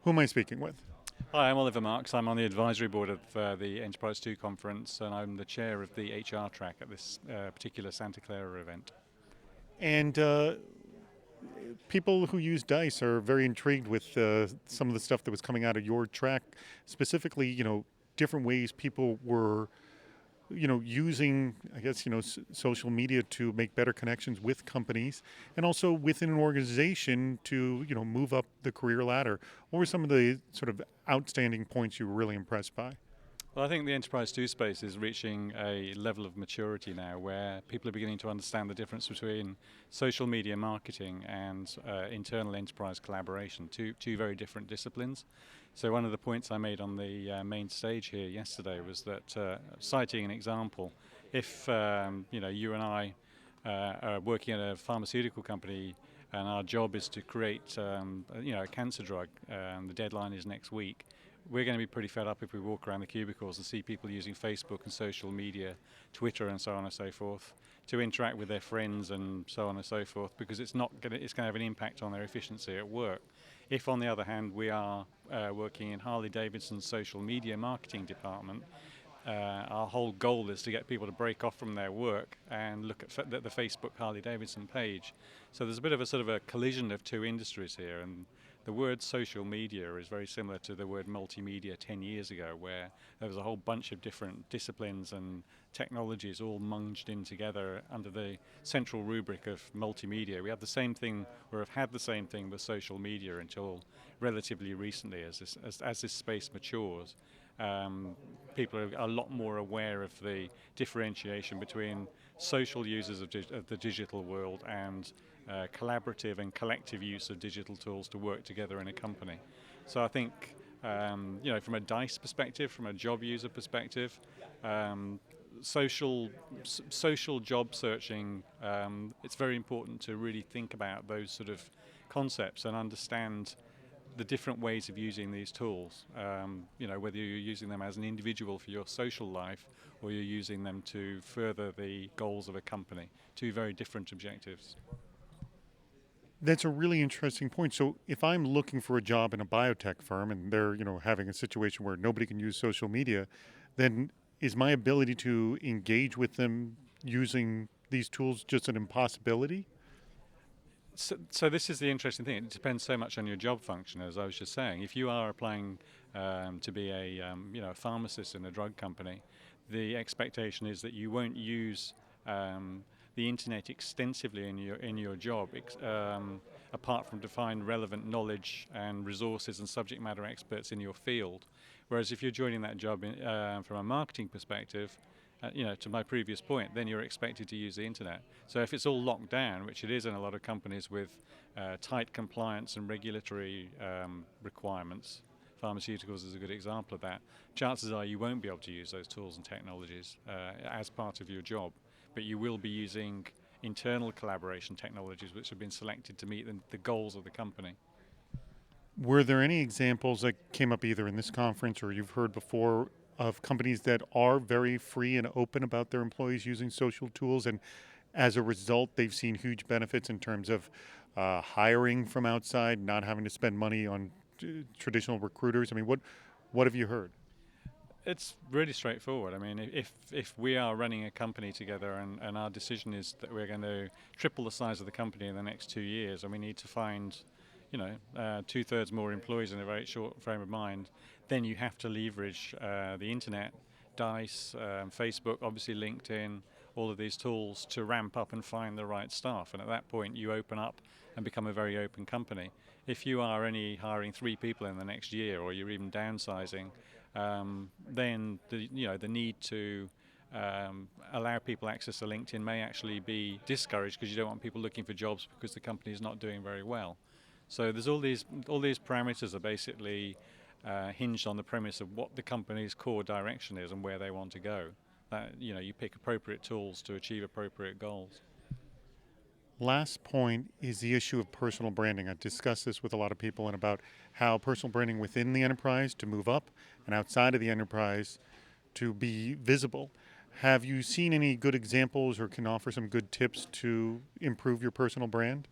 Who am I speaking with? Hi, I'm Oliver Marks. I'm on the advisory board of the Enterprise 2 conference, and I'm the chair of the HR track at this particular Santa Clara event. And people who use Dice are very intrigued with some of the stuff that was coming out of your track, specifically, different ways people were, using, I guess, social media to make better connections with companies and also within an organization to, move up the career ladder. What were some of the sort of outstanding points you were really impressed by? Well, I think the Enterprise 2 space is reaching a level of maturity now where people are beginning to understand the difference between social media marketing and internal enterprise collaboration, two very different disciplines. So one of the points I made on the main stage here yesterday was that, citing an example, if you and I are working at a pharmaceutical company and our job is to create a cancer drug, the deadline is next week, we're going to be pretty fed up if we walk around the cubicles and see people using Facebook and social media, Twitter and so on and so forth, to interact with their friends and so on and so forth, because it's going to have an impact on their efficiency at work. If, on the other hand, we are working in Harley Davidson's social media marketing department, our whole goal is to get people to break off from their work and look at the Facebook Harley Davidson page. So there's a bit of a sort of a collision of two industries here, and the word social media is very similar to the word multimedia 10 years ago, where there was a whole bunch of different disciplines and technologies all munged in together under the central rubric of multimedia. We have the same thing, or have had the same thing with social media until relatively recently as this space matures. People are a lot more aware of the differentiation between social users of the digital world and collaborative and collective use of digital tools to work together in a company. So I think, from a DICE perspective, from a job user perspective, social job searching, it's very important to really think about those sort of concepts and understand the different ways of using these tools. Whether you're using them as an individual for your social life or you're using them to further the goals of a company. Two very different objectives. That's a really interesting point. So, if I'm looking for a job in a biotech firm and they're, having a situation where nobody can use social media, then is my ability to engage with them using these tools just an impossibility? So this is the interesting thing. It depends so much on your job function, as I was just saying. If you are applying to be a pharmacist in a drug company, the expectation is that you won't use the internet extensively in your job, apart from to find relevant knowledge and resources and subject matter experts in your field. Whereas if you're joining that job from a marketing perspective, to my previous point, then you're expected to use the internet. So if it's all locked down, which it is in a lot of companies with tight compliance and regulatory requirements, pharmaceuticals is a good example of that, chances are you won't be able to use those tools and technologies as part of your job, but you will be using internal collaboration technologies which have been selected to meet the goals of the company. Were there any examples that came up either in this conference or you've heard before of companies that are very free and open about their employees using social tools, and as a result, they've seen huge benefits in terms of hiring from outside, not having to spend money on traditional recruiters? I mean, what have you heard? It's really straightforward. I mean, if we are running a company together and our decision is that we're going to triple the size of the company in the next 2 years, and we need to find, 2/3 more employees in a very short frame of mind, then you have to leverage the internet, Dice, Facebook, obviously LinkedIn, all of these tools to ramp up and find the right staff. And at that point, you open up and become a very open company. If you are only hiring 3 people in the next year, or you're even downsizing, then the need to allow people access to LinkedIn may actually be discouraged because you don't want people looking for jobs because the company is not doing very well. So there's all these parameters are basically hinged on the premise of what the company's core direction is and where they want to go. That you pick appropriate tools to achieve appropriate goals. Last point is the issue of personal branding. I've discussed this with a lot of people and about how personal branding within the enterprise to move up and outside of the enterprise to be visible. Have you seen any good examples or can offer some good tips to improve your personal brand?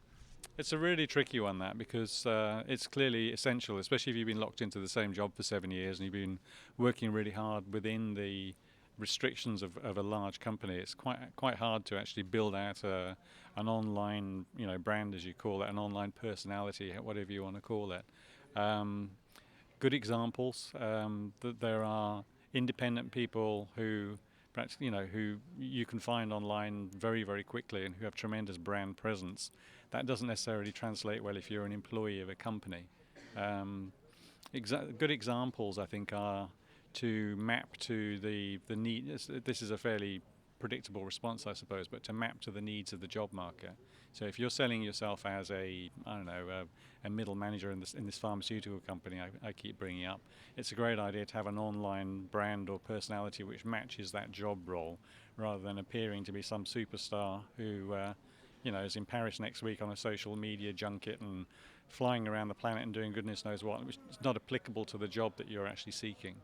It's a really tricky one, that, because it's clearly essential, especially if you've been locked into the same job for 7 years and you've been working really hard within the restrictions of a large company. It's quite hard to actually build out an online, brand, as you call it, an online personality, whatever you want to call it. Um, Good examples that there are independent people who perhaps who you can find online very, very quickly and who have tremendous brand presence. That doesn't necessarily translate well if you're an employee of a company. um, Good examples, I think, are to map to the need. This is a fairly predictable response, I suppose, but to map to the needs of the job market. So if you're selling yourself as a middle manager in this pharmaceutical company I keep bringing up, it's a great idea to have an online brand or personality which matches that job role, rather than appearing to be some superstar who is in Paris next week on a social media junket and flying around the planet and doing goodness knows what, which is not applicable to the job that you're actually seeking.